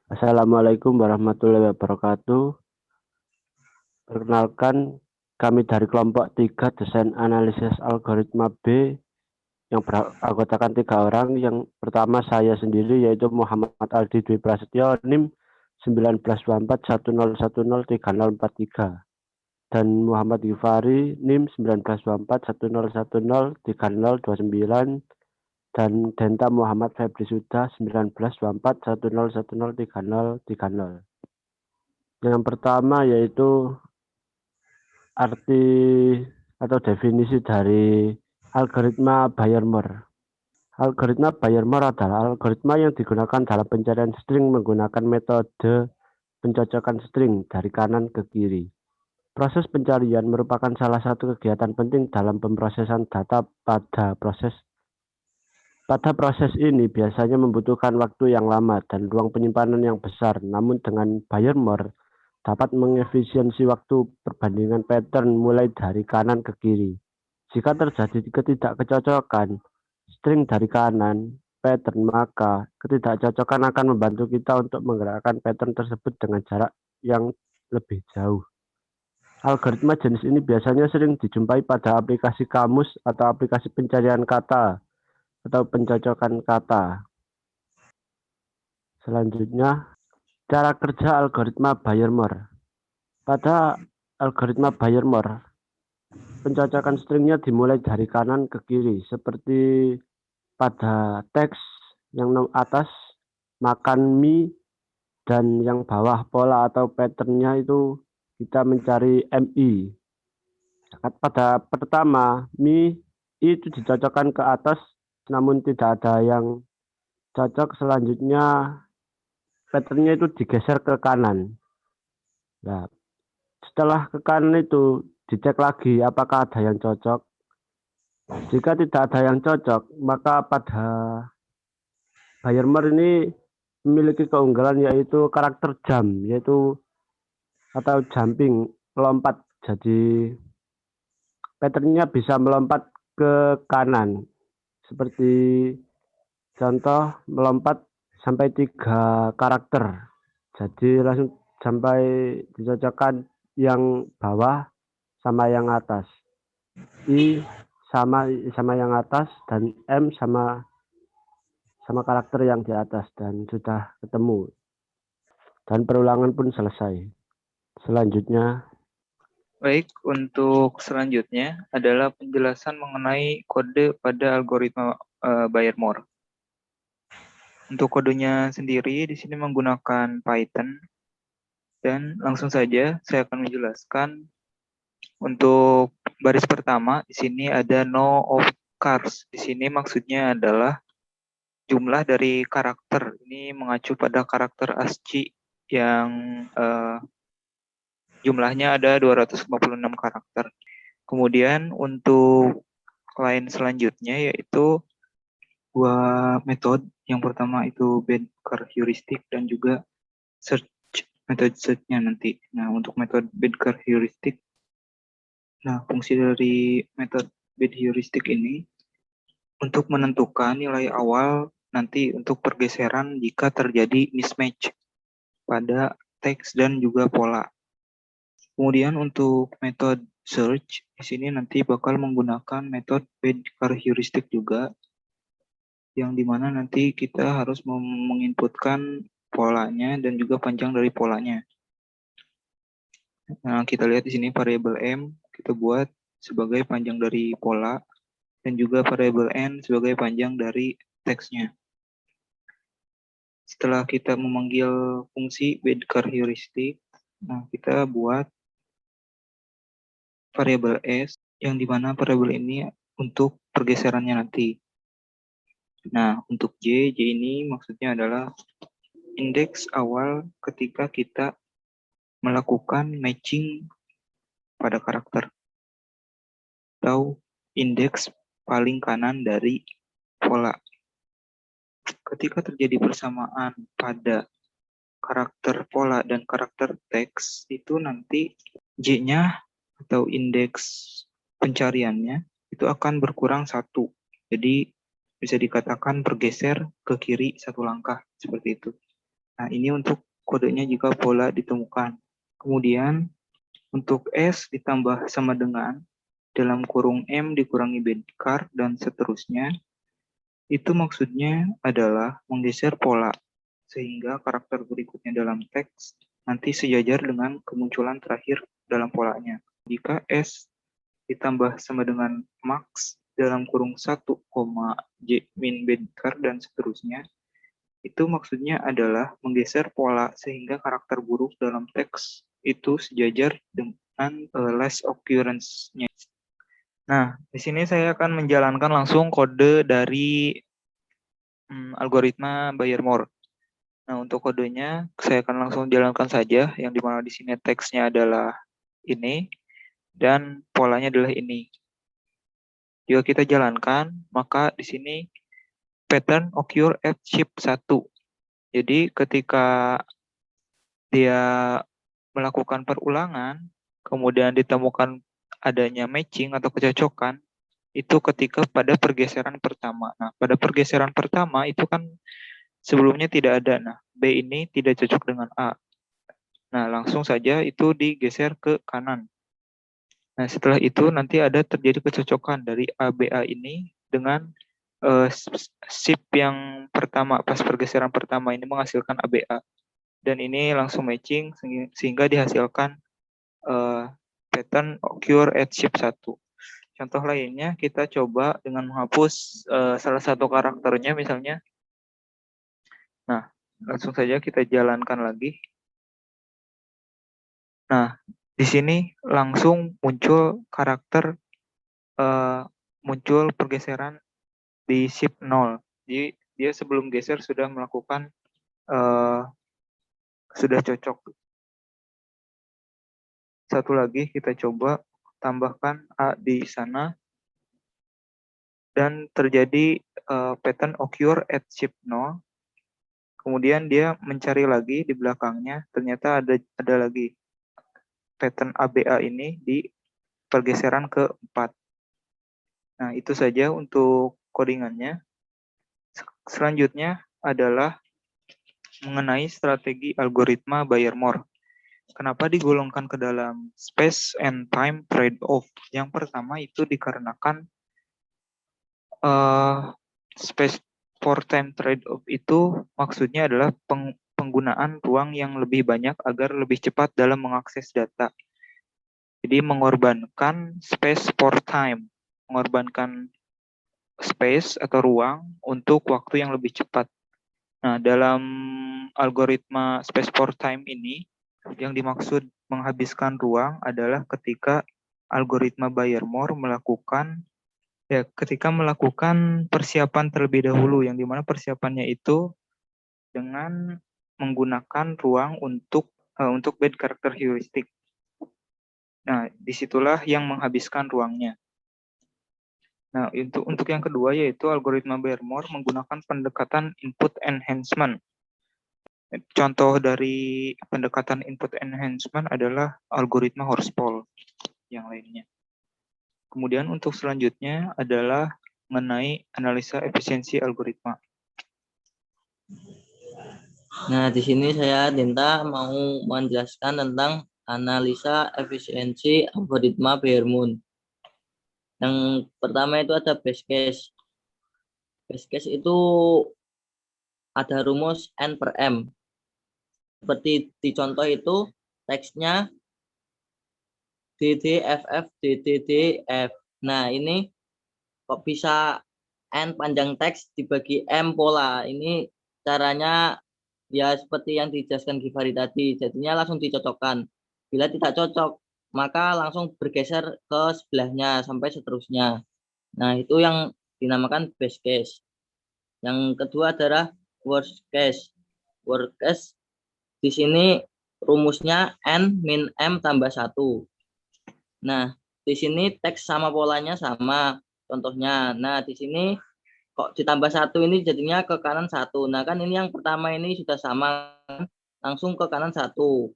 Assalamualaikum warahmatullahi wabarakatuh. Perkenalkan, kami dari kelompok 3 desain analisis algoritma B yang beranggotakan 3 orang. Yang pertama saya sendiri yaitu Muhammad Aldi Dwi Prasetyo, NIM 192410103043 dan Muhammad Gifari NIM 192410103029 dan Denta Muhammad Febri Sudah 192410103030. Yang pertama yaitu arti atau definisi dari algoritma Bayer-Moore. Algoritma Bayer-Moore adalah algoritma yang digunakan dalam pencarian string menggunakan metode pencocokan string dari kanan ke kiri. Proses pencarian merupakan salah satu kegiatan penting dalam pemrosesan data pada proses ini biasanya membutuhkan waktu yang lama dan ruang penyimpanan yang besar. Namun dengan Bayer-Moore dapat mengefisiensi waktu perbandingan pattern mulai dari kanan ke kiri. Jika terjadi ketidakcocokan string dari kanan pattern, maka ketidakcocokan akan membantu kita untuk menggerakkan pattern tersebut dengan jarak yang lebih jauh. Algoritma jenis ini biasanya sering dijumpai pada aplikasi kamus atau aplikasi pencarian kata atau pencocokan kata. Selanjutnya, cara kerja algoritma Bayer-Moore. Pada algoritma Bayer-Moore, pencocokan stringnya dimulai dari kanan ke kiri, seperti pada teks yang atas makan mie dan yang bawah pola atau patternnya itu kita mencari MI. Pada pertama, mie itu dicocokkan ke atas, namun tidak ada yang cocok. Selanjutnya patternnya itu digeser ke kanan. Nah, setelah ke kanan itu dicek lagi apakah ada yang cocok. Jika tidak ada yang cocok, maka pada Bayer-Moore ini memiliki keunggulan yaitu karakter jump, yaitu atau jumping, melompat. Jadi patternnya bisa melompat ke kanan. Seperti contoh melompat sampai 3 karakter. Jadi langsung sampai dicocokkan yang bawah sama yang atas. I sama yang atas dan M sama karakter yang di atas dan sudah ketemu. Dan perulangan pun selesai. Selanjutnya, Baik, untuk selanjutnya adalah penjelasan mengenai kode pada algoritma Bayer-Moore. Untuk kodenya sendiri di sini menggunakan Python dan langsung saja saya akan menjelaskan. Untuk baris pertama di sini ada no of cars. Di sini maksudnya adalah jumlah dari karakter. Ini mengacu pada karakter ASCII yang jumlahnya ada 256 karakter. Kemudian untuk line selanjutnya yaitu dua metode. Yang pertama itu Bedkar heuristic dan juga search, metode search-nya nanti. Nah, untuk metode Bedkar heuristic, nah fungsi dari metode Bed heuristic ini untuk menentukan nilai awal nanti untuk pergeseran jika terjadi mismatch pada teks dan juga pola. Kemudian untuk metode search, di sini nanti bakal menggunakan metode Bedkar heuristic juga, yang dimana nanti kita harus menginputkan polanya dan juga panjang dari polanya. Nah, kita lihat di sini variabel M kita buat sebagai panjang dari pola dan juga variabel N sebagai panjang dari teksnya. Setelah kita memanggil fungsi Bedkar heuristic, nah kita buat variabel S yang dimana variabel ini untuk pergeserannya nanti. Nah, untuk J ini maksudnya adalah indeks awal ketika kita melakukan matching pada karakter atau indeks paling kanan dari pola. Ketika terjadi persamaan pada karakter pola dan karakter teks, itu nanti J-nya atau indeks pencariannya itu akan berkurang 1. Jadi bisa dikatakan bergeser ke kiri 1 langkah seperti itu. Nah, ini untuk kodenya jika pola ditemukan. Kemudian, untuk S ditambah sama dengan dalam kurung M dikurangi bendkar dan seterusnya, itu maksudnya adalah menggeser pola, sehingga karakter berikutnya dalam teks nanti sejajar dengan kemunculan terakhir dalam polanya. Jika S ditambah sama dengan max dalam kurung 1, J min bendkar dan seterusnya, itu maksudnya adalah menggeser pola sehingga karakter buruk dalam teks itu sejajar dengan last occurrence-nya. Nah, di sini saya akan menjalankan langsung kode dari algoritma Bayer-Moore. Nah, untuk kodenya saya akan langsung jalankan saja, yang dimana di sini teksnya adalah ini dan polanya adalah ini. Jika kita jalankan, maka di sini pattern occur at chip 1. Jadi ketika dia melakukan perulangan, kemudian ditemukan adanya matching atau kecocokan, itu ketika pada pergeseran pertama. Nah, pada pergeseran pertama itu kan sebelumnya tidak ada. Nah, B ini tidak cocok dengan A. Nah, langsung saja itu digeser ke kanan. Nah, setelah itu nanti ada terjadi kecocokan dari ABA ini dengan SIP yang pertama, pas pergeseran pertama ini menghasilkan ABA. Dan ini langsung matching sehingga dihasilkan pattern occur at SIP 1. Contoh lainnya kita coba dengan menghapus salah satu karakternya misalnya. Nah, langsung saja kita jalankan lagi. Nah, di sini langsung muncul karakter, muncul pergeseran di shift 0. Jadi dia sebelum geser sudah melakukan, sudah cocok. Satu lagi kita coba tambahkan A di sana. Dan terjadi pattern occur at shift 0. Kemudian dia mencari lagi di belakangnya, ternyata ada lagi pattern ABA ini di pergeseran ke-4. Nah, itu saja untuk codingannya. Selanjutnya adalah mengenai strategi algoritma Bayer-Moore. Kenapa digolongkan ke dalam space and time trade-off? Yang pertama itu dikarenakan space for time trade-off itu maksudnya adalah penggunaan ruang yang lebih banyak agar lebih cepat dalam mengakses data. Jadi mengorbankan space for time, mengorbankan space atau ruang untuk waktu yang lebih cepat. Nah, dalam algoritma space for time ini, yang dimaksud menghabiskan ruang adalah ketika algoritma Bayer-Moore ketika melakukan persiapan terlebih dahulu, yang dimana persiapannya itu dengan menggunakan ruang untuk bad character heuristic. Nah, disitulah yang menghabiskan ruangnya. Nah, untuk yang kedua yaitu algoritma Bayer-Moore menggunakan pendekatan input enhancement. Contoh dari pendekatan input enhancement adalah algoritma Horsfall yang lainnya. Kemudian untuk selanjutnya adalah mengenai analisa efisiensi algoritma. Nah, di sini saya Dinta mau menjelaskan tentang analisa efisiensi algoritma Bayer-Moore. Yang pertama itu ada base case. Base case itu ada rumus N per M. Seperti di contoh itu teksnya DDFF DDDF. Nah, ini kok bisa N panjang teks dibagi M pola. Ini caranya ya seperti yang dijelaskan Givari tadi. Jadinya langsung dicocokkan. Bila tidak cocok, maka langsung bergeser ke sebelahnya sampai seterusnya. Nah, itu yang dinamakan base case. Yang kedua adalah worst case. Worst case di sini rumusnya N min M tambah 1. Nah, di sini teks sama polanya sama. Contohnya, nah di sini kok ditambah 1 ini jadinya ke kanan 1. Nah, kan ini yang pertama ini sudah sama, langsung ke kanan 1.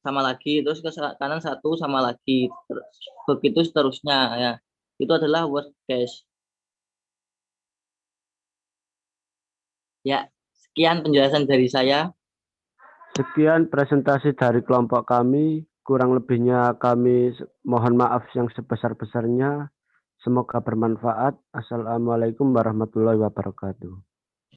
Sama lagi, terus ke kanan 1 sama lagi. Begitu seterusnya ya. Itu adalah worst case. Ya, sekian penjelasan dari saya. Sekian presentasi dari kelompok kami. Kurang lebihnya kami mohon maaf yang sebesar-besarnya. Semoga bermanfaat. Assalamualaikum warahmatullahi wabarakatuh.